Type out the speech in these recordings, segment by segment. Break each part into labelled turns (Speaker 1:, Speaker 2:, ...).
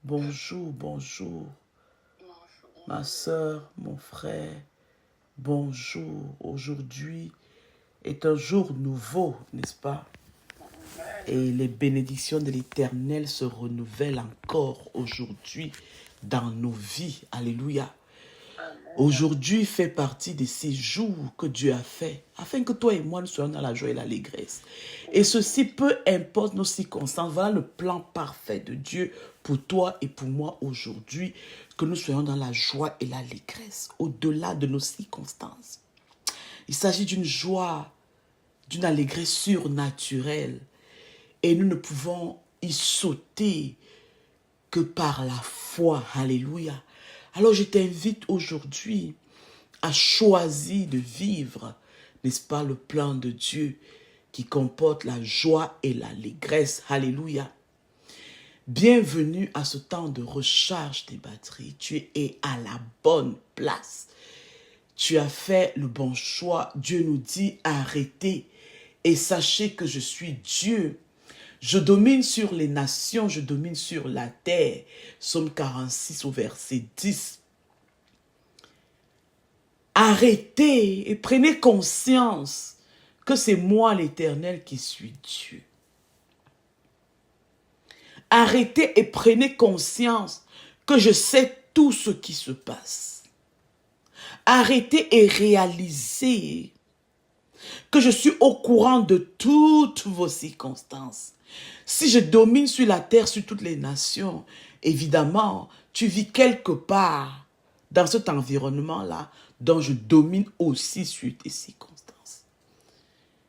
Speaker 1: Bonjour, bonjour, ma soeur, mon frère, bonjour. Aujourd'hui est un jour nouveau, n'est-ce pas? Et les bénédictions de l'Éternel se renouvellent encore aujourd'hui dans nos vies. Alléluia. Aujourd'hui fait partie de ces jours que Dieu a fait, afin que toi et moi nous soyons dans la joie et l'allégresse. Et ceci, peu importe nos circonstances, voilà le plan parfait de Dieu pour toi et pour moi aujourd'hui, que nous soyons dans la joie et l'allégresse, au-delà de nos circonstances. Il s'agit d'une joie, d'une allégresse surnaturelle, et nous ne pouvons y sauter que par la foi. Alléluia. Alors je t'invite aujourd'hui à choisir de vivre, n'est-ce pas, le plan de Dieu qui comporte la joie et l'allégresse. Alléluia. Bienvenue à ce temps de recharge des batteries. Tu es à la bonne place. Tu as fait le bon choix. Dieu nous dit arrêtez et sachez que je suis Dieu. Je domine sur les nations, je domine sur la terre. Psaume 46 au verset 10. Arrêtez et prenez conscience que c'est moi l'Éternel qui suis Dieu. Arrêtez et prenez conscience que je sais tout ce qui se passe. Arrêtez et réalisez que je suis au courant de toutes vos circonstances. Si je domine sur la terre, sur toutes les nations, évidemment, tu vis quelque part dans cet environnement-là dont je domine aussi sur tes circonstances.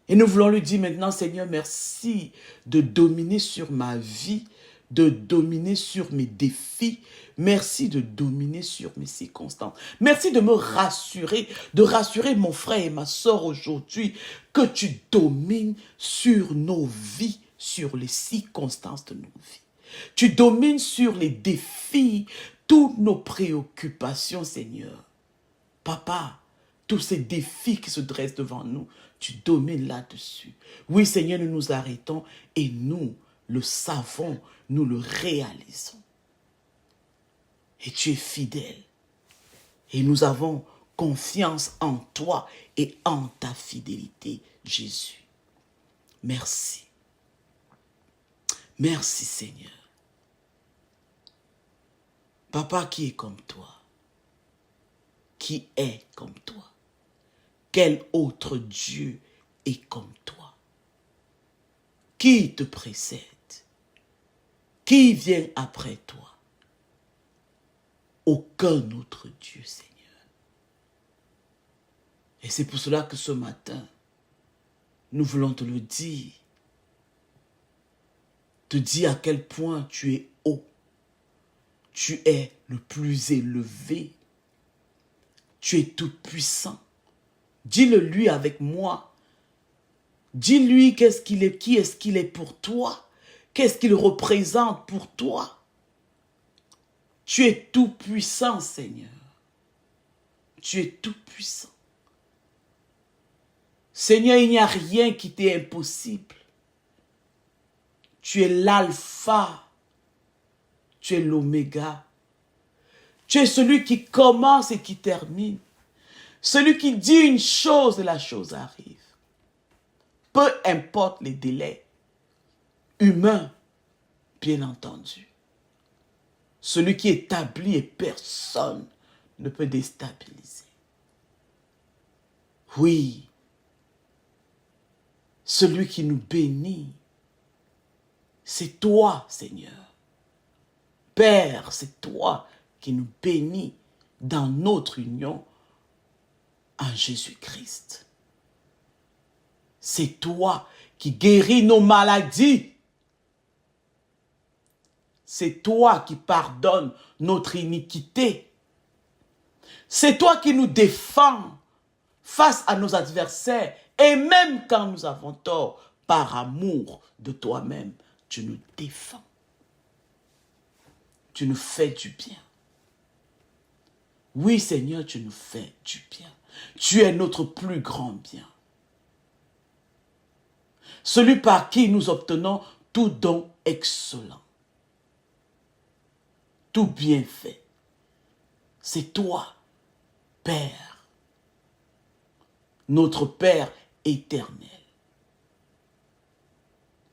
Speaker 1: Et nous voulons lui dire maintenant, Seigneur, merci de dominer sur ma vie, de dominer sur mes défis. Merci de dominer sur mes circonstances. Merci de me rassurer, de rassurer mon frère et ma soeur aujourd'hui que tu domines sur nos vies, sur les circonstances de nos vies. Tu domines sur les défis, toutes nos préoccupations, Seigneur. Papa, tous ces défis qui se dressent devant nous, tu domines là-dessus. Oui, Seigneur, nous nous arrêtons et nous le savons, nous le réalisons. Et tu es fidèle. Et nous avons confiance en toi et en ta fidélité, Jésus. Merci. Merci, Seigneur. Papa, qui est comme toi? Qui est comme toi? Quel autre Dieu est comme toi? Qui te précède? Qui vient après toi? Aucun autre Dieu, Seigneur. Et c'est pour cela que ce matin, nous voulons te le dire. Te dire à quel point tu es haut. Tu es le plus élevé. Tu es tout puissant. Dis-le lui avec moi. Dis-lui qu'est-ce qu'il est, qui est-ce qu'il est pour toi. Qu'est-ce qu'il représente pour toi. Tu es tout puissant, Seigneur. Tu es tout puissant. Seigneur, il n'y a rien qui t'est impossible. Tu es l'alpha. Tu es l'oméga. Tu es celui qui commence et qui termine. Celui qui dit une chose et la chose arrive. Peu importe les délais. Humains, bien entendu. Celui qui établit et personne ne peut déstabiliser. Oui. Celui qui nous bénit. C'est toi, Seigneur. Père, c'est toi qui nous bénis dans notre union en Jésus-Christ. C'est toi qui guéris nos maladies. C'est toi qui pardonnes notre iniquité. C'est toi qui nous défends face à nos adversaires. Et même quand nous avons tort, par amour de toi-même, tu nous défends. Tu nous fais du bien. Oui, Seigneur, tu nous fais du bien. Tu es notre plus grand bien. Celui par qui nous obtenons tout don excellent. tout bienfait. C'est toi, Père, notre Père éternel.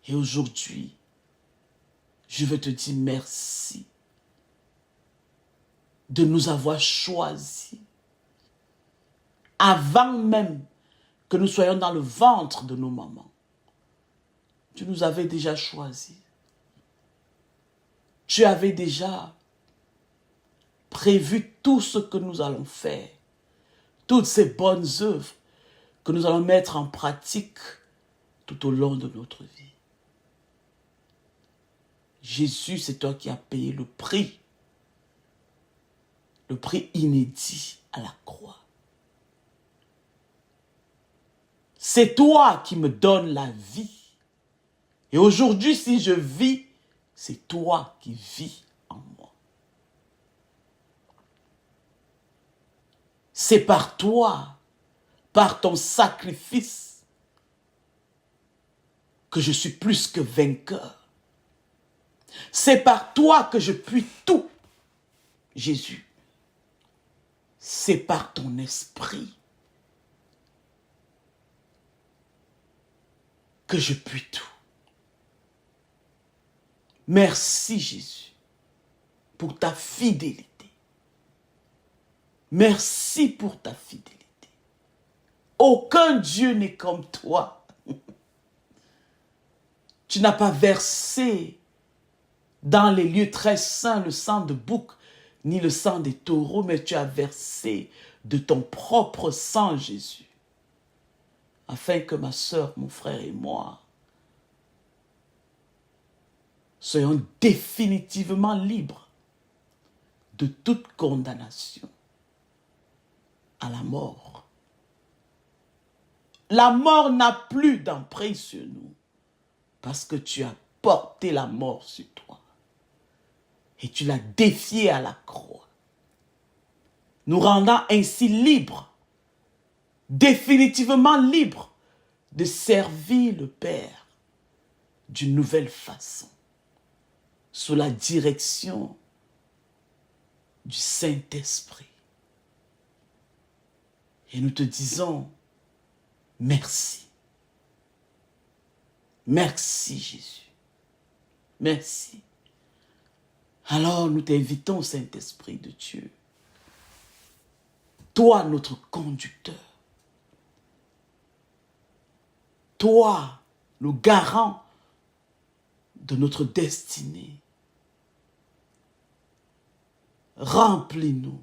Speaker 1: Et aujourd'hui, je veux te dire merci de nous avoir choisis avant même que nous soyons dans le ventre de nos mamans. Tu nous avais déjà choisis. Tu avais déjà prévu tout ce que nous allons faire, toutes ces bonnes œuvres que nous allons mettre en pratique tout au long de notre vie. Jésus, c'est toi qui as payé le prix inédit à la croix. C'est toi qui me donnes la vie. Et aujourd'hui, si je vis, c'est toi qui vis en moi. C'est par toi, par ton sacrifice, que je suis plus que vainqueur. C'est par toi que je puis tout, Jésus. C'est par ton esprit que je puis tout. Merci Jésus pour ta fidélité. Merci pour ta fidélité. Aucun Dieu n'est comme toi. Tu n'as pas versé dans les lieux très saints le sang de bouc, ni le sang des taureaux, mais tu as versé de ton propre sang, Jésus, afin que ma sœur, mon frère et moi soyons définitivement libres de toute condamnation à la mort. La mort n'a plus d'emprise sur nous parce que tu as porté la mort sur toi et tu l'as défiée à la croix, nous rendant ainsi libres, définitivement libres de servir le Père d'une nouvelle façon, sous la direction du Saint-Esprit. Et nous te disons merci. Merci Jésus. Merci. Alors nous t'invitons, Saint-Esprit de Dieu, toi notre conducteur, toi le garant de notre destinée. Remplis-nous.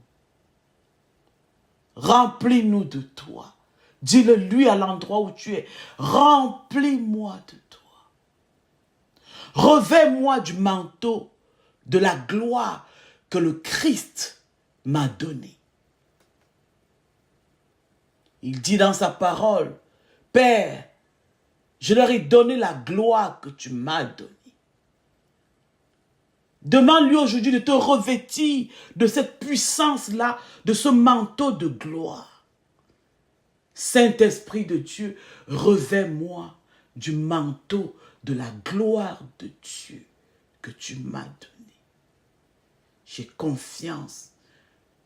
Speaker 1: Remplis-nous de toi. Dis-le lui à l'endroit où tu es. Remplis-moi de toi. Revêts-moi du manteau de la gloire que le Christ m'a donné. Il dit dans sa parole, Père, je leur ai donné la gloire que tu m'as donnée. Demande-lui aujourd'hui de te revêtir de cette puissance-là, de ce manteau de gloire. Saint-Esprit de Dieu, revêts-moi du manteau de la gloire de Dieu que tu m'as donné. J'ai confiance.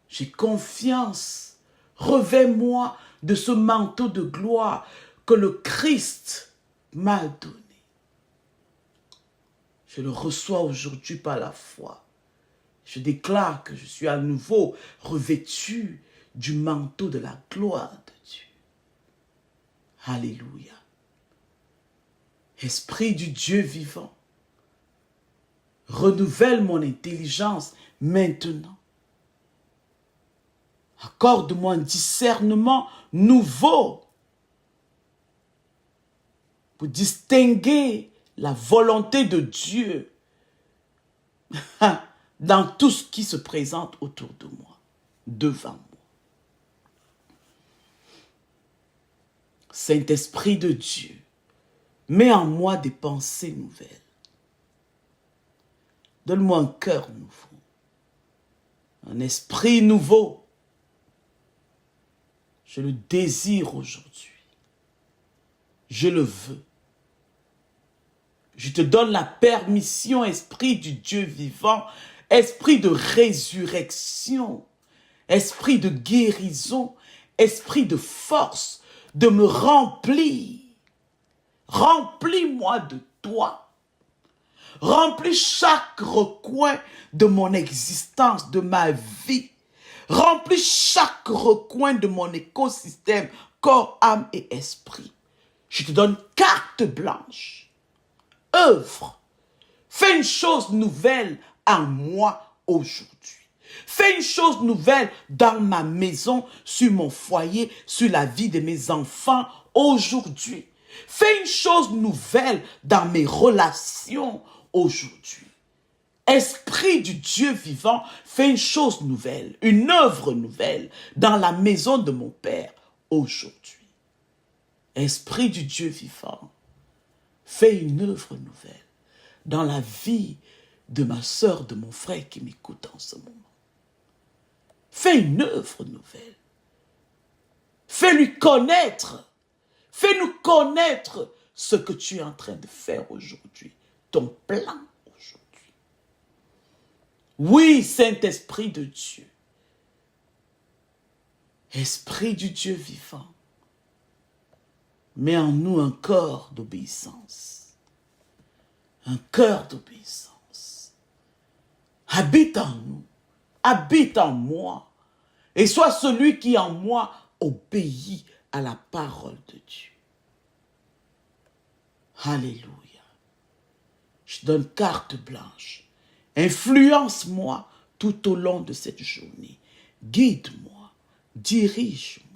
Speaker 1: J'ai confiance. Revêts-moi de ce manteau de gloire que le Christ m'a donné. Je le reçois aujourd'hui par la foi. Je déclare que je suis à nouveau revêtu du manteau de la gloire de Dieu. Alléluia. Esprit du Dieu vivant, renouvelle mon intelligence maintenant. Accorde-moi un discernement nouveau pour distinguer la volonté de Dieu dans tout ce qui se présente autour de moi, devant moi. Saint-Esprit de Dieu, mets en moi des pensées nouvelles. Donne-moi un cœur nouveau, un esprit nouveau. Je le désire aujourd'hui. Je le veux. Je te donne la permission, Esprit du Dieu vivant, esprit de résurrection, esprit de guérison, esprit de force, de me remplir. Remplis-moi de toi. Remplis chaque recoin de mon existence, de ma vie. Remplis chaque recoin de mon écosystème, corps, âme et esprit. Je te donne carte blanche. Œuvre. Fais une chose nouvelle en moi aujourd'hui. Fais une chose nouvelle dans ma maison, sur mon foyer, sur la vie de mes enfants aujourd'hui. Fais une chose nouvelle dans mes relations aujourd'hui. Esprit du Dieu vivant, fais une chose nouvelle, une œuvre nouvelle dans la maison de mon Père aujourd'hui. Esprit du Dieu vivant, fais une œuvre nouvelle dans la vie de ma sœur, de mon frère qui m'écoute en ce moment. Fais une œuvre nouvelle. Fais-lui connaître. Fais-nous connaître ce que tu es en train de faire aujourd'hui. Ton plan aujourd'hui. Oui, Saint-Esprit de Dieu. Esprit du Dieu vivant. Mets en nous un corps d'obéissance. Un cœur d'obéissance. Habite en nous. Habite en moi. Et sois celui qui en moi obéit à la parole de Dieu. Alléluia. Je donne carte blanche. Influence-moi tout au long de cette journée. Guide-moi. Dirige-moi.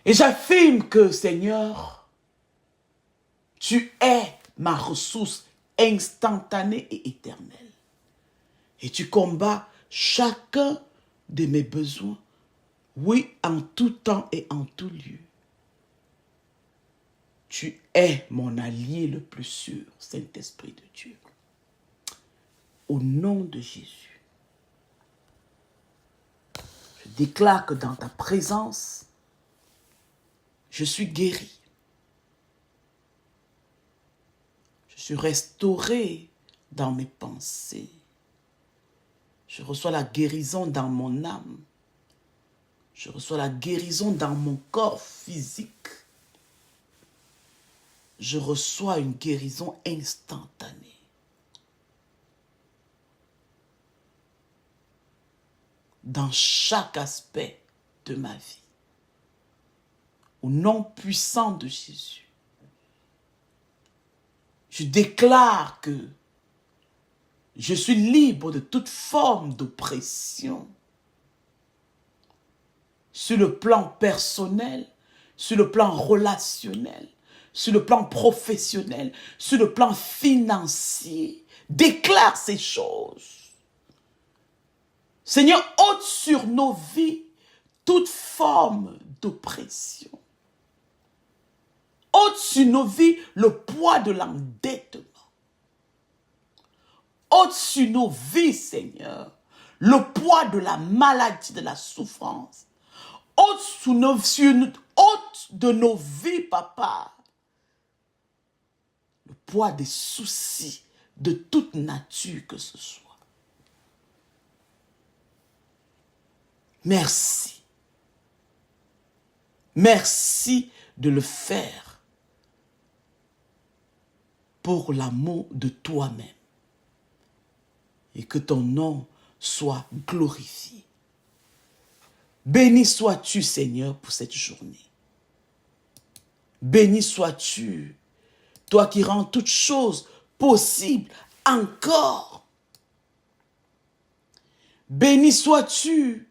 Speaker 1: Et j'affirme que, Seigneur, tu es ma ressource instantanée et éternelle. Et tu combats chacun de mes besoins, oui, en tout temps et en tout lieu. Tu es mon allié le plus sûr, Saint-Esprit de Dieu. Au nom de Jésus, je déclare que dans ta présence, je suis guéri. Je suis restauré dans mes pensées. Je reçois la guérison dans mon âme. Je reçois la guérison dans mon corps physique. Je reçois une guérison instantanée. Dans chaque aspect de ma vie. Au nom puissant de Jésus. Je déclare que je suis libre de toute forme d'oppression. Sur le plan personnel, sur le plan relationnel, sur le plan professionnel, sur le plan financier. Déclare ces choses. Seigneur, ôte sur nos vies toute forme d'oppression. Ôte sur nos vies le poids de l'endettement. Ôte sur nos vies, Seigneur, le poids de la maladie, de la souffrance. Ôte de nos vies, Papa, le poids des soucis de toute nature que ce soit. Merci. Merci de le faire pour l'amour de toi-même. Et que ton nom soit glorifié. Béni sois-tu, Seigneur, pour cette journée. Béni sois-tu, toi qui rends toutes choses possibles encore. Béni sois-tu,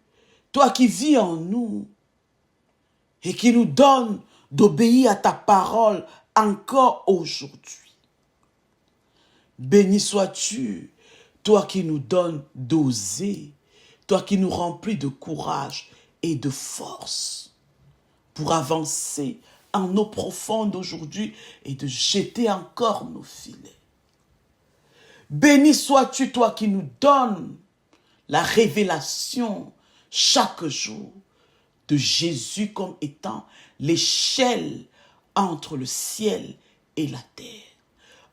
Speaker 1: toi qui vis en nous et qui nous donne d'obéir à ta parole encore aujourd'hui. Béni sois-tu, toi qui nous donnes d'oser, toi qui nous remplis de courage et de force pour avancer en eau profonde aujourd'hui et de jeter encore nos filets. Béni sois-tu, toi qui nous donnes la révélation chaque jour de Jésus comme étant l'échelle entre le ciel et la terre.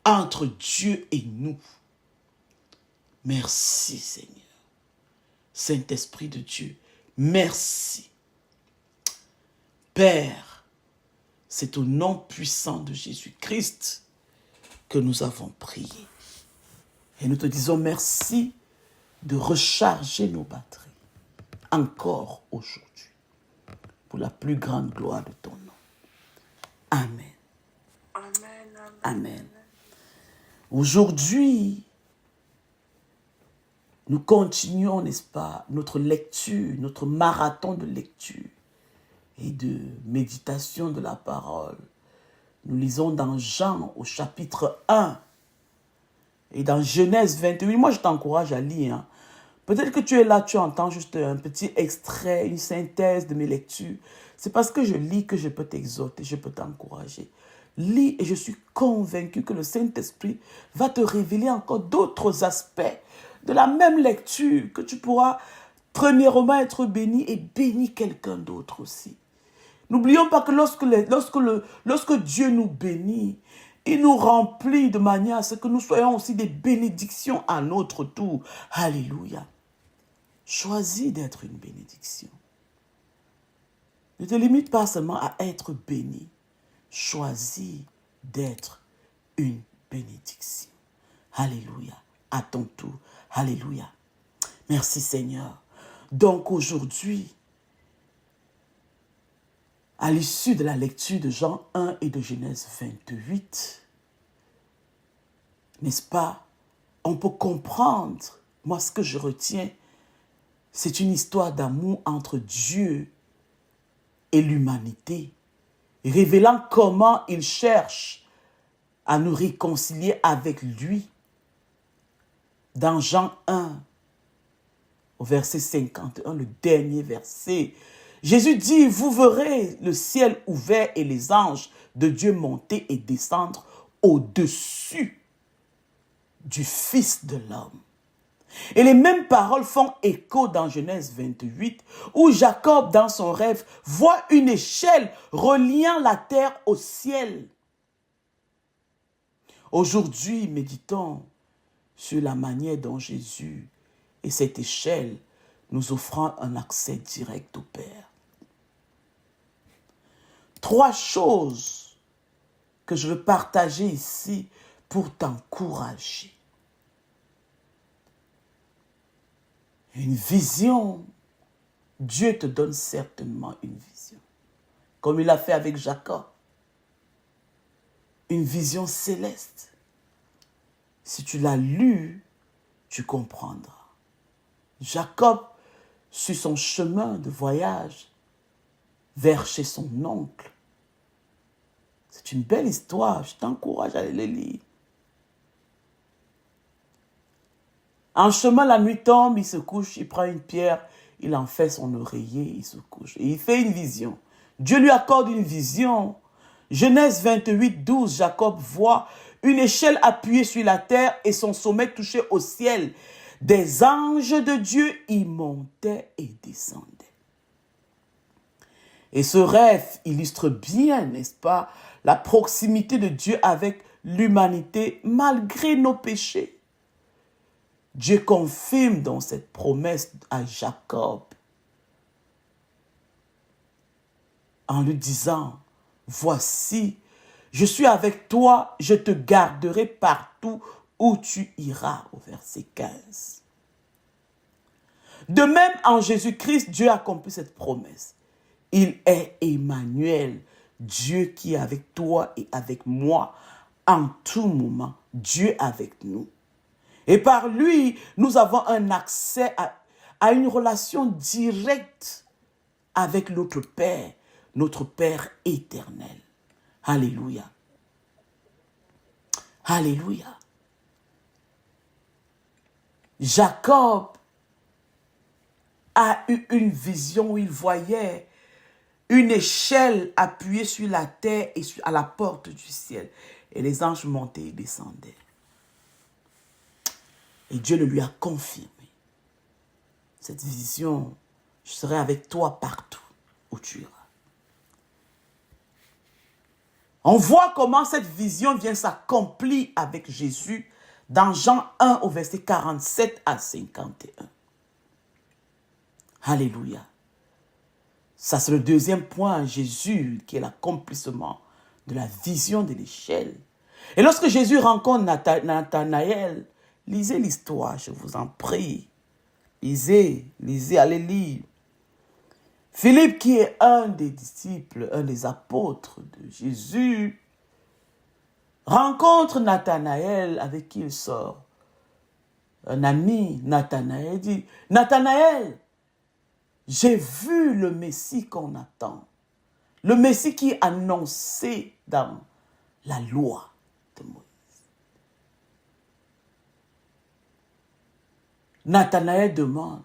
Speaker 1: entre Dieu et nous. Merci Seigneur. Saint-Esprit de Dieu, merci. Père, c'est au nom puissant de Jésus-Christ que nous avons prié. Et nous te disons merci de recharger nos batteries encore aujourd'hui pour la plus grande gloire de ton nom. Amen.
Speaker 2: Amen. Amen.
Speaker 1: Amen. Aujourd'hui, nous continuons, n'est-ce pas, notre lecture, notre marathon de lecture et de méditation de la parole. Nous lisons dans Jean au chapitre 1 et dans Genèse 28. Moi, je t'encourage à lire. Hein. Peut-être que tu es là, tu entends juste un petit extrait, une synthèse de mes lectures. C'est parce que je lis que je peux t'exhorter, je peux t'encourager. Lis et je suis convaincu que le Saint-Esprit va te révéler encore d'autres aspects de la même lecture que tu pourras premièrement être béni et bénir quelqu'un d'autre aussi. N'oublions pas que lorsque Dieu nous bénit, il nous remplit de manière à ce que nous soyons aussi des bénédictions à notre tour. Alléluia. Choisis d'être une bénédiction. Ne te limite pas seulement à être béni. Choisis d'être une bénédiction. Alléluia. À ton tour. Alléluia. Merci Seigneur. Donc aujourd'hui, à l'issue de la lecture de Jean 1 et de Genèse 28, n'est-ce pas, on peut comprendre, moi ce que je retiens, c'est une histoire d'amour entre Dieu et l'humanité, révélant comment il cherche à nous réconcilier avec lui. Dans Jean 1, au verset 51, le dernier verset, Jésus dit, vous verrez le ciel ouvert et les anges de Dieu monter et descendre au-dessus du Fils de l'homme. Et les mêmes paroles font écho dans Genèse 28, où Jacob, dans son rêve, voit une échelle reliant la terre au ciel. Aujourd'hui, méditons sur la manière dont Jésus et cette échelle nous offrant un accès direct au Père. 3 choses que je veux partager ici pour t'encourager. Une vision. Dieu te donne certainement une vision. Comme il a fait avec Jacob. Une vision céleste. Si tu l'as lu, tu comprendras. Jacob, sur son chemin de voyage vers chez son oncle. C'est une belle histoire, je t'encourage à aller le lire. En chemin, la nuit tombe, il se couche, il prend une pierre, il en fait son oreiller, il se couche. Et il fait une vision. Dieu lui accorde une vision. Genèse 28, 12, Jacob voit une échelle appuyée sur la terre et son sommet touché au ciel. Des anges de Dieu y montaient et descendaient. Et ce rêve illustre bien, n'est-ce pas, la proximité de Dieu avec l'humanité malgré nos péchés. Dieu confirme dans cette promesse à Jacob en lui disant, voici, je suis avec toi, je te garderai partout où tu iras, au verset 15. De même, en Jésus-Christ, Dieu a accompli cette promesse. Il est Emmanuel, Dieu qui est avec toi et avec moi en tout moment, Dieu avec nous. Et par lui, nous avons un accès à une relation directe avec notre Père éternel. Alléluia. Alléluia. Jacob a eu une vision où il voyait une échelle appuyée sur la terre et à la porte du ciel. Et les anges montaient et descendaient. Et Dieu le lui a confirmé. Cette vision, je serai avec toi partout où tu iras. On voit comment cette vision vient s'accomplir avec Jésus dans Jean 1 au verset 47 à 51. Alléluia. Ça, c'est le deuxième point, Jésus, qui est l'accomplissement de la vision de l'échelle. Et lorsque Jésus rencontre Nathanaël, lisez l'histoire, je vous en prie. Lisez, allez lire. Philippe, qui est un des disciples, un des apôtres de Jésus, rencontre Nathanaël avec qui il sort. Un ami, Nathanaël, dit, « Nathanaël, j'ai vu le Messie qu'on attend. Le Messie qui est annoncé dans la loi de Moïse. » Nathanaël demande,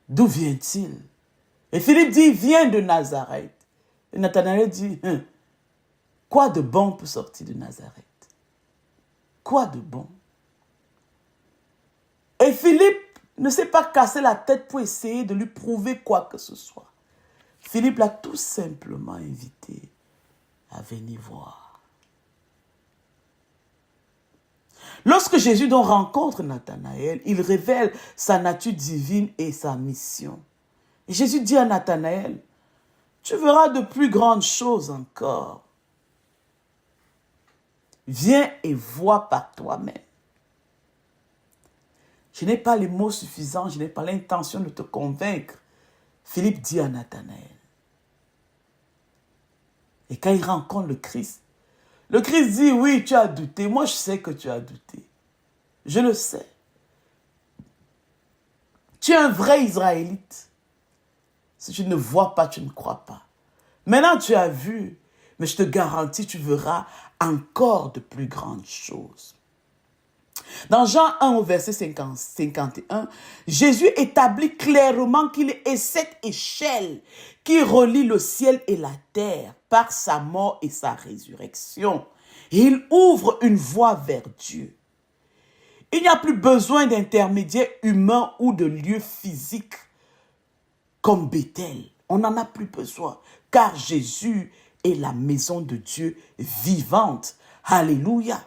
Speaker 1: d'où vient-il? Et Philippe dit, il vient de Nazareth. Et Nathanaël dit, quoi de bon peut sortir de Nazareth? Quoi de bon? Et Philippe ne s'est pas cassé la tête pour essayer de lui prouver quoi que ce soit. Philippe l'a tout simplement invité à venir voir. Lorsque Jésus donc rencontre Nathanaël, il révèle sa nature divine et sa mission. Et Jésus dit à Nathanaël, tu verras de plus grandes choses encore. Viens et vois par toi-même. Je n'ai pas les mots suffisants, je n'ai pas l'intention de te convaincre. Philippe dit à Nathanaël. Et quand il rencontre le Christ dit, oui, tu as douté. Moi, je sais que tu as douté. Je le sais. Tu es un vrai Israélite. Si tu ne vois pas, tu ne crois pas. Maintenant, tu as vu, mais je te garantis, tu verras encore de plus grandes choses. Dans Jean 1 au verset 51, Jésus établit clairement qu'il est cette échelle qui relie le ciel et la terre par sa mort et sa résurrection. Et il ouvre une voie vers Dieu. Il n'y a plus besoin d'intermédiaires humains ou de lieux physiques comme Bethel. On n'en a plus besoin, car Jésus est la maison de Dieu vivante. Alléluia.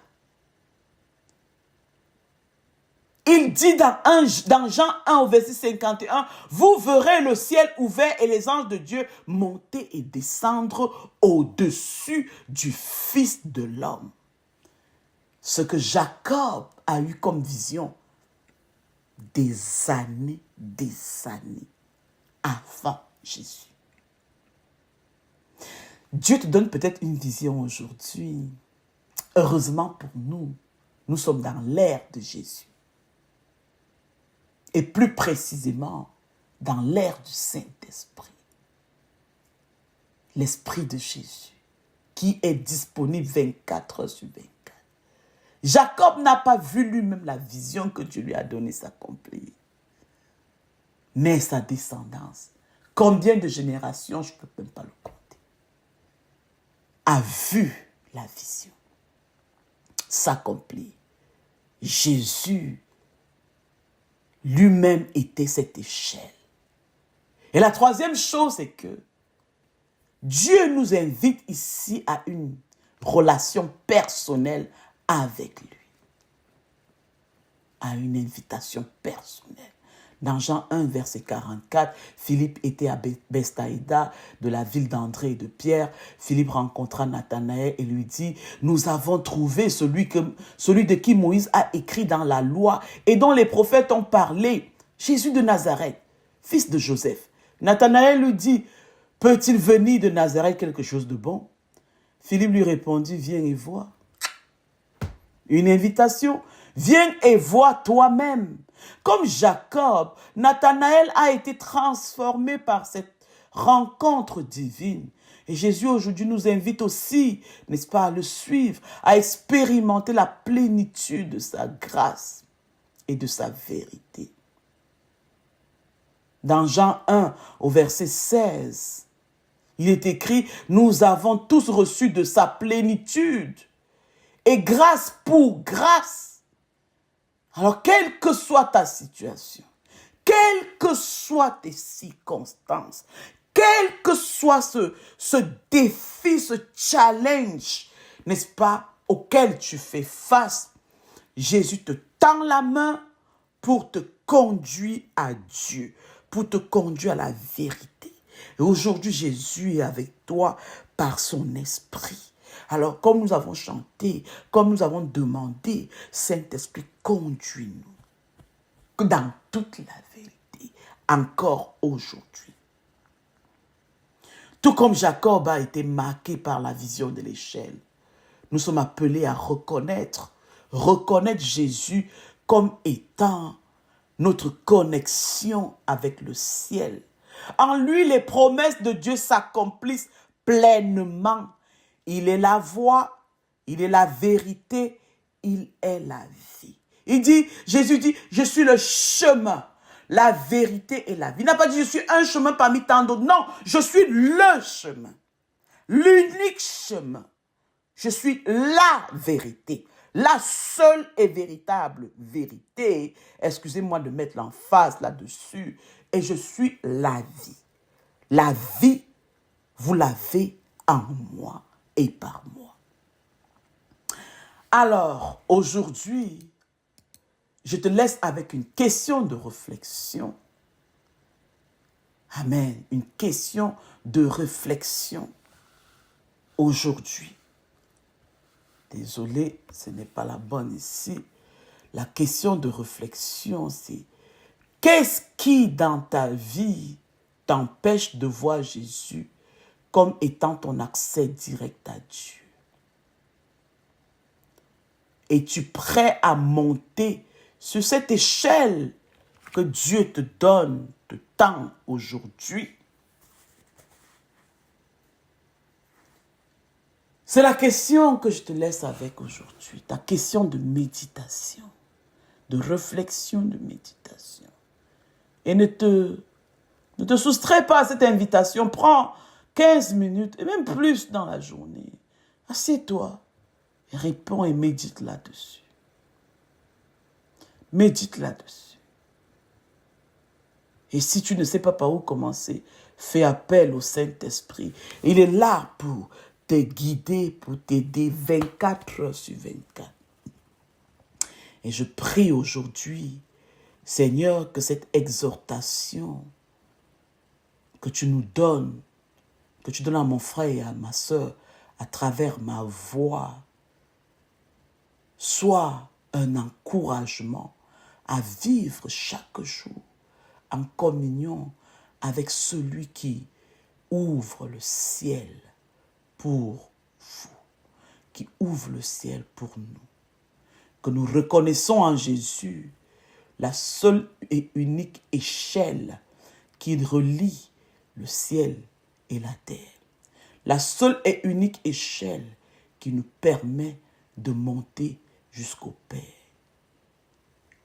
Speaker 1: Il dit dans Jean 1 au verset 51, « Vous verrez le ciel ouvert et les anges de Dieu monter et descendre au-dessus du Fils de l'homme. » Ce que Jacob a eu comme vision des années avant Jésus. Dieu te donne peut-être une vision aujourd'hui. Heureusement pour nous, nous sommes dans l'ère de Jésus. Et plus précisément, dans l'ère du Saint-Esprit. L'Esprit de Jésus, qui est disponible 24 heures sur 24. Jacob n'a pas vu lui-même la vision que Dieu lui a donnée s'accomplir. Mais sa descendance, combien de générations, je ne peux même pas le compter, a vu la vision s'accomplir. Jésus lui-même était cette échelle. Et la troisième chose, c'est que Dieu nous invite ici à une relation personnelle avec lui. À une invitation personnelle. Dans Jean 1, verset 44, Philippe était à Bethsaïda, de la ville d'André et de Pierre. Philippe rencontra Nathanaël et lui dit, « Nous avons trouvé celui de qui Moïse a écrit dans la loi et dont les prophètes ont parlé, Jésus de Nazareth, fils de Joseph. » Nathanaël lui dit, « Peut-il venir de Nazareth quelque chose de bon ?» Philippe lui répondit, « Viens et vois. » Une invitation. Viens et vois toi-même. Comme Jacob, Nathanaël a été transformé par cette rencontre divine. Et Jésus aujourd'hui nous invite aussi, n'est-ce pas, à le suivre, à expérimenter la plénitude de sa grâce et de sa vérité. Dans Jean 1, au verset 16, il est écrit, « Nous avons tous reçu de sa plénitude. » Et grâce pour grâce. Alors, quelle que soit ta situation, quelles que soient tes circonstances, quel que soit ce défi, ce challenge, n'est-ce pas, auquel tu fais face, Jésus te tend la main pour te conduire à Dieu, pour te conduire à la vérité. Et aujourd'hui, Jésus est avec toi par son esprit. Alors, comme nous avons chanté, comme nous avons demandé, Saint-Esprit, conduis-nous dans toute la vérité, encore aujourd'hui. Tout comme Jacob a été marqué par la vision de l'échelle, nous sommes appelés à reconnaître Jésus comme étant notre connexion avec le ciel. En lui, les promesses de Dieu s'accomplissent pleinement. Il est la voie, il est la vérité, il est la vie. Jésus dit, je suis le chemin, la vérité et la vie. Il n'a pas dit, je suis un chemin parmi tant d'autres. Non, je suis le chemin, l'unique chemin. Je suis la vérité, la seule et véritable vérité. Excusez-moi de mettre l'emphase là-dessus. Et je suis la vie. La vie, vous l'avez en moi et par moi. Alors, aujourd'hui, je te laisse avec une question de réflexion. Amen. Une question de réflexion aujourd'hui. Désolé, ce n'est pas la bonne ici. La question de réflexion, c'est qu'est-ce qui, dans ta vie, t'empêche de voir Jésus comme étant ton accès direct à Dieu? Es-tu prêt à monter sur cette échelle que Dieu te donne, te tend aujourd'hui? C'est la question que je te laisse avec aujourd'hui, ta question de méditation, de réflexion, de méditation. Et ne te soustrais pas à cette invitation, prends 15 minutes et même plus dans la journée. Assieds-toi et réponds et médite là-dessus. Médite là-dessus. Et si tu ne sais pas par où commencer, fais appel au Saint-Esprit. Il est là pour te guider, pour t'aider 24 heures sur 24. Et je prie aujourd'hui, Seigneur, que cette exhortation que tu nous donnes, que tu donnes à mon frère et à ma soeur à travers ma voix, soit un encouragement à vivre chaque jour en communion avec celui qui ouvre le ciel pour vous, qui ouvre le ciel pour nous. Que nous reconnaissons en Jésus la seule et unique échelle qui relie le ciel et la terre. La seule et unique échelle qui nous permet de monter jusqu'au Père.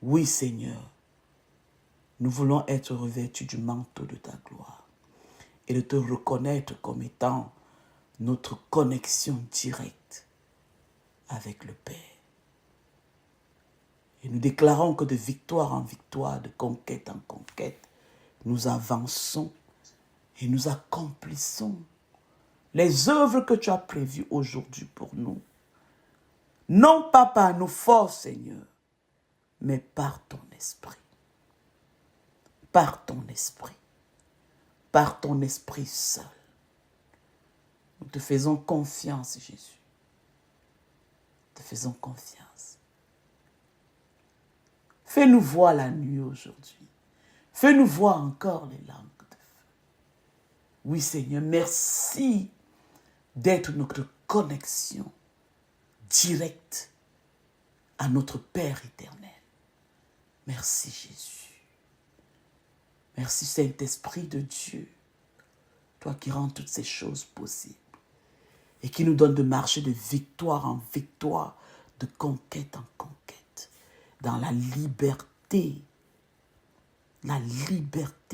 Speaker 1: Oui, Seigneur, nous voulons être revêtus du manteau de ta gloire et de te reconnaître comme étant notre connexion directe avec le Père. Et nous déclarons que de victoire en victoire, de conquête en conquête, nous avançons et nous accomplissons les œuvres que tu as prévues aujourd'hui pour nous. Non pas par nos forces, Seigneur, mais par ton esprit. Par ton esprit. Par ton esprit seul. Nous te faisons confiance, Jésus. Te faisons confiance. Fais-nous voir la nuit aujourd'hui. Fais-nous voir encore les langues de feu. Oui, Seigneur, merci d'être notre connexion directe à notre Père éternel. Merci, Jésus. Merci, Saint-Esprit de Dieu, toi qui rends toutes ces choses possibles et qui nous donne de marcher de victoire en victoire, de conquête en conquête, dans la liberté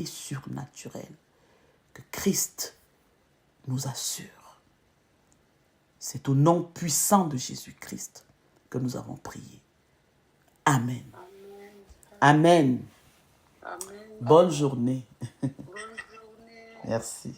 Speaker 1: surnaturelle que Christ nous assure. C'est au nom puissant de Jésus-Christ que nous avons prié. Amen. Amen. Amen. Bonne journée.
Speaker 2: Bonne journée.
Speaker 1: Merci.